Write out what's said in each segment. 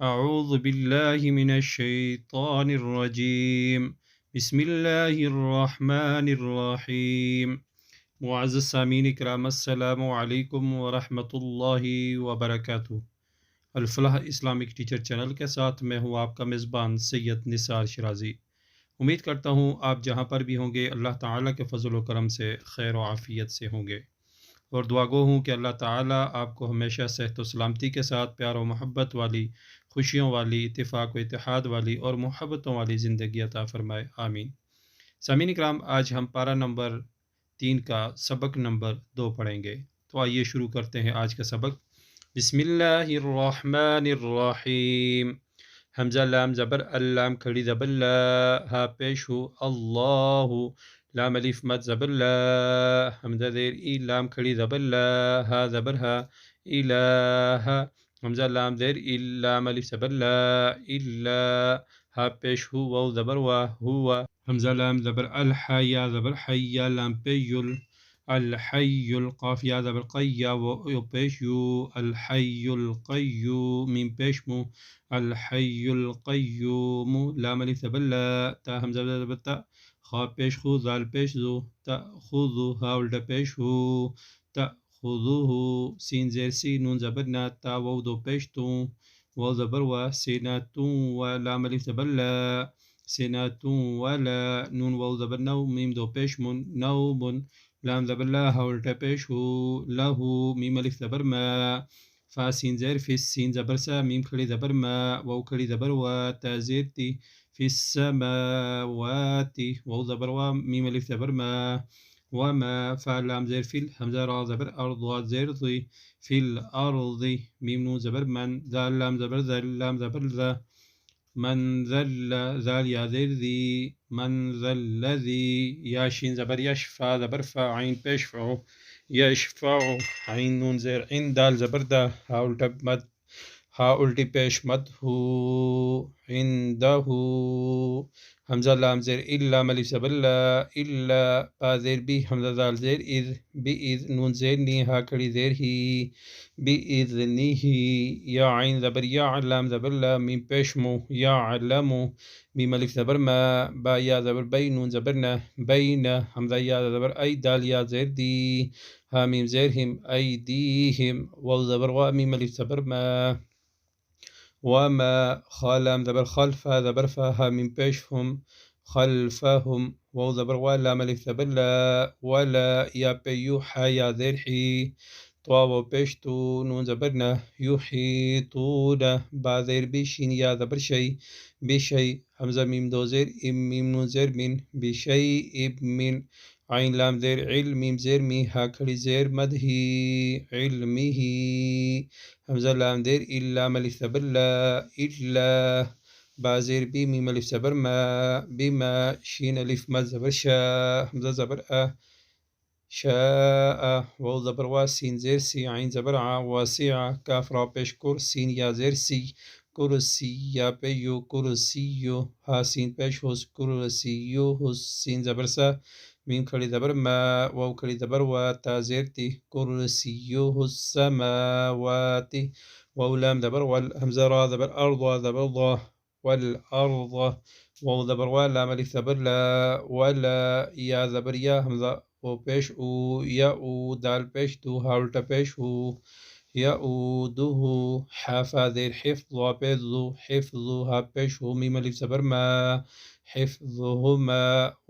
अऊज़ु बिल्लाहि मिनश्शैतानिर्रजीम बिस्मिल्लाहिर्रहमानिर्रहीम। मुअज़्ज़ज़ सामीन इकराम, अस्सलामु अलैकुम व रहमतुल्लाहि व बरकातुहू। अल-फलाह इस्लामिक टीचर चैनल के साथ मैं हूँ आपका मेज़बान सैयद निसार शिराज़ी। उम्मीद करता हूँ आप जहाँ पर भी होंगे अल्लाह ताला के फ़ज़ल व करम से खैर व आफ़ियत से होंगे, और दुआ गो हूँ कि अल्लाह ताला आपको हमेशा सेहत व सलामती के साथ प्यार व मोहब्बत वाली, खुशियों वाली, इत्तेफाक व इत्तेहाद वाली और मोहब्बतों वाली ज़िंदगी अता फ़रमाए, आमीन। सामीन इकराम, आज हम पारा नंबर 3 का सबक नंबर 2 पढ़ेंगे। तो आइए शुरू करते हैं आज का सबक। बिस्मिल्लाहिर्रहमानिर्रहीम। हमज़ा लाम ज़बर अल्लाम खड़ी ज़बर ला, हा पेश हो अल्लाहु, लाम अलिफ मद ज़बर ला, हमज़ा ज़ेर ई लाम खड़ी ज़बर ला, हा ज़बर हा, इलाहा, हमज़ा लाम ज़ेर ई लाम अलिफ ज़बर ला, इल्ला, हा पेश हु वाव ज़बर वा, हुवा, हमज़ा लाम ज़बर अल, हा या ज़बर हय्या, लाम पे युल, अल हय्युल, क़ाफ या ज़बर क़य्या, वो पेश यू, अल हय्युल क़य्यूम, मीम पेश मु, अल हय्युल क़य्यूम, लाम अलिफ ज़बर ला, ता हमज़ा ज़बर ता, खा पेश खु, ज़ाल पेश ज़ु, तअख़ुज़ु, हा उल्टा पेश हु, तअख़ुज़ुहु, सीन ज़ेर सी, नून ज़बर ना, ता वाव दो पेश तू, वाव ज़बर वा, सिनातु व, लाम अलिफ ज़बर ला, सिनातु वला, नून वाव ज़बर नौ, मीम दो पेश मुन, नौमुन, लाम ज़बर ला, हा उल्टा पेश हु, लहू, मीम अलिफ ज़बर मा, फा सीन ज़ेर फिस, सीन ज़बर सा, मीम खड़ी ज़बर मा, वाव खड़ी ज़बर वा, ता ज़ेर ती, फिस्समावाति, वाव ज़बर वा, मीम अलिफ ज़बर मा, वमा, फा लाम ज़ेर फिल, हमज़ा रा ज़बर अर्द, वा ज़ेर ज़ी, फिल अर्ज़ी, मीम नून ज़बर मन, ज़ाल लाम ज़बर ज़ल, लाम ज़बर ज़ा, मन ज़ल्ल, ज़ाल या ज़ेर ज़ी, मन ज़ल्लज़ी, या शीन ज़बर यश, फा ज़बर फा, आइन पेश फ़उ, यशफ़उ, आइन नून ज़ेर इन, दाल ज़बर दा, हा उल्टा मद, हा उल्टी पेश मद हु, इंदहु, हमज़ा लाम ज़ेर इल्ला, अलिफ ज़बर ला, इल्ला, बा ज़ेर बी, हमज़ा दाल ज़ेर इज़, बी इज़, नून ज़ेर नी, हा खड़ी ज़ेर ही, बी इज़्निही, या आइन ज़बर या, लाम ज़बर ला, मीम पेश मु, या अलमु, मीम अलिफ ज़बर मा, बा या ज़बर बै, नून ज़बर ना, बैना, हमज़ा या ज़बर ऐ, दाल या ज़ेर दी, हा मीम ज़ेर हिम, ऐदीहिम, वाव ज़बर वा, मीम अलिफ ज़बर मा, वमा, खा लाम ज़बर खल, फा ज़बर फा, हा मीम पेश हम, खल्फहुम, वाव ज़बर वा, लाम अलिफ ज़बर ला, वला, या पे यू, हा या ज़ेर ही, तवा वाव पेश तू, नून ज़बर ना, युहीतूना, बा ज़ेर बी, शीन या ज़बर शै, बिशै, हमज़ा मीम दो ज़ेर इम, मीम नून ज़ेर मिन, बिशै इब मिन, आइन लाम ज़ेर इल, मीम ज़ेर मी, हा खड़ी ज़ेर मद ही, इल्मिही, हमज़ा लाम ज़ेर इल, लाम अलिफ ज़बर ला, इल्ला, बा ज़ेर बी, मीम अलिफ ज़बर मा, बिमा, शीन अलिफ मद ज़बर शा, हमज़ा ज़बर आ, शाअ, वाव ज़बर वा, सीन ज़ेर सी, आइन ज़बर आ, वासिआ, काफ रा पेश कुर, सीन या ज़ेर सी, कुर्सी, या पे यू, कुर्सियो, हा सीन पेश हुस, कुर्सियो हुस, सीन ज़बर सा, मीम खड़ी ज़बर मा, वाव खड़ी ज़बर वा, ता ज़ेर ती, कुर्सियो हुस समावाति, वाव लाम ज़बर वल, हमज़ा रा ज़बर अर्द, वा ज़बर ज़ा, वल अर्द, वाव ज़बर वा, लाम अलिफ ज़बर ला, वला, या ज़बर या, हमज़ा वो पेश ऊ, या ऊ, दाल पेश तू, हा उल्टा पेश हु, यऊदुहु, हाफा ज़ेर हिफ्ज़, वा पेश ज़ु, हिफ्ज़ु, हा पेश हु, मीम अलिफ ज़बर मा, हिफ्ज़ुहुमा,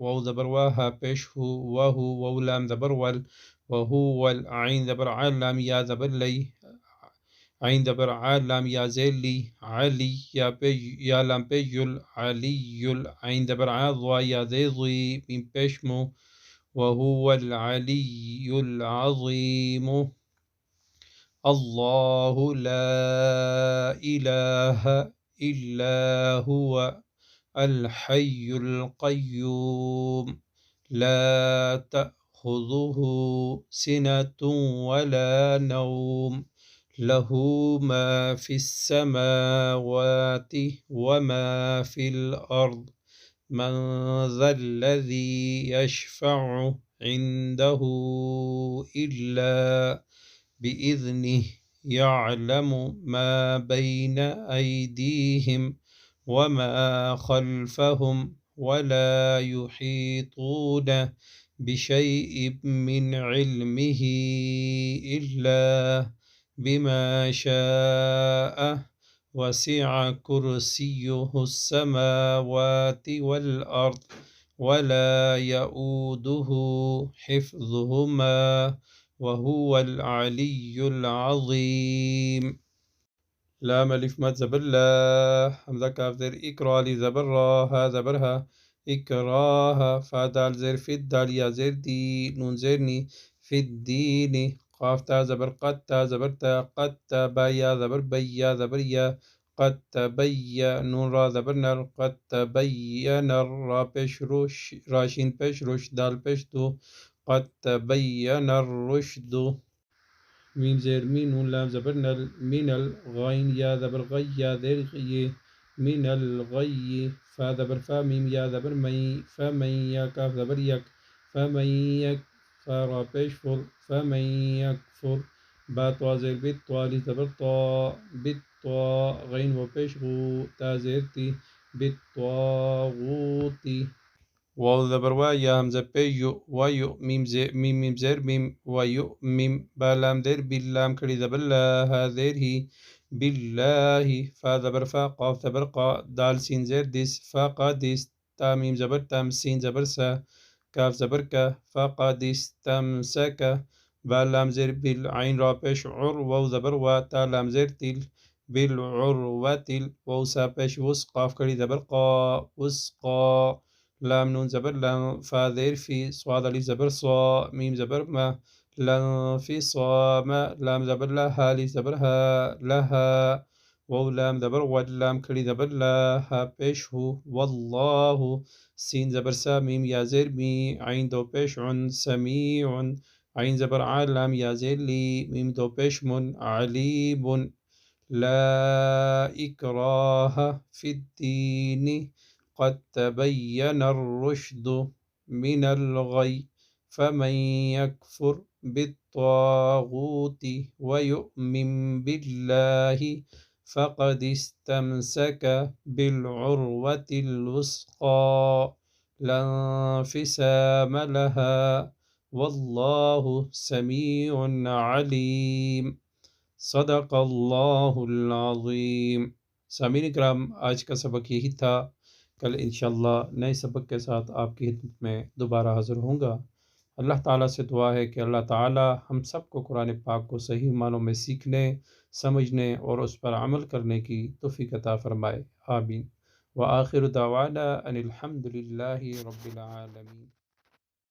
वाव ज़बर वा, हा पेश हु, वहु, वाव लाम ज़बर वल, वहुवल, आइन ज़बर आ, लाम या ज़बर लई, आइन ज़बर आ, लाम या ज़ेर ली, अली, या लाम पे युल, अलीयुल, आइन ज़बर आ, ज़ा या ज़ेर ज़ी, मीम पेश मु, वहुवल अलीयुल अज़ीम, अल्लाहु ला इलाहा इल्ला हुवा अल हय्युल क़य्यूम, ला तअख़ुज़ुहु सिनतुन वला नौम, लहू मा फिस्समावाति वमा फिल अर्द, मन ज़ल्लज़ी यशफ़अु इंदहु इल्ला बिइज़निह, يعلم ما بين أيديهم وما خلفهم ولا يحيطون بشيء من علمه إلا بما شاء وسع كرسيه السماوات والأرض ولا يؤوده حفظهما وهو العلي العظيم. لام ألف مد زبر لا همزة كاف زر إكرا لي زبر را ها زبرها إكراها فا دال زر في الدال يا زر دي نون زرني في الدين قاف تا زبر قد تا زبر تا قد تا با يا زبر بي يا زبر يا قد تبين نون را زبر نر قد تبين را پیش روش راشين پیش روش دال پیش دو قد تبين الرشد ميم زير مين نون لام زبر نل من الغين يا زبر غي يا ذر غي من الغي فا زبر فا ميم يا زبر مي فمن يا كاف زبر يك فمن يك فا را پیش فر فمن يكفر با طوا زير بيت طوا لي زبر طا بالطا غين و پیش غو تا زير تي بالطاغوتي واو زبر وا يا همزة بيو ويو ميم زي ميم زير ميم ويو ميم بالام دير باللام كري زبر لا هذير هي بالله فا زبر فا قاف زبر قا دال سين زير ديس فا قا ديس تا ميم زبر تام سين زبر سا كاف زبر كا فا قا ديس تام سكا بالام زير بالعين را پیش عر واو زبر وا تا لام زير تيل بالعروة واو سا پیش وس قاف كري زبر قا وسقا لام نون زبر لام فا ذير في صاد ألف زبر صا ميم زبر ما لن في صا ما لام زبر لا هالي زبر ها لها واو لام زبر واللام كري زبر لا ها پیش هو والله سين زبر سا ميم يا زير مي عين دو پیش عن سميع عين زبر عالم يا زير لي ميم دو پیش من عليم لا إكراه في الدين قد تبين الرشد من الغي فمن يكفر بالطاغوت ويؤمن بالله فقد استمسك بالعروة الوثقى لا انفسام لها والله سميع عليم صدق الله العظيم. सामीन इकराम आज का सबक यही था। कल इंशाअल्लाह नए सबक के साथ आपकी खिदमत में दोबारा हाज़िर होऊंगा। अल्लाह ताला से दुआ है कि अल्लाह ताला हम सबको कुरान पाक को सही मानों में सीखने, समझने और उस पर अमल करने की तौफीक अता फ़रमाए। आमीन। व आखिर दावाना अनिल हम्दुलिल्लाहि रब्बिल आलमीन।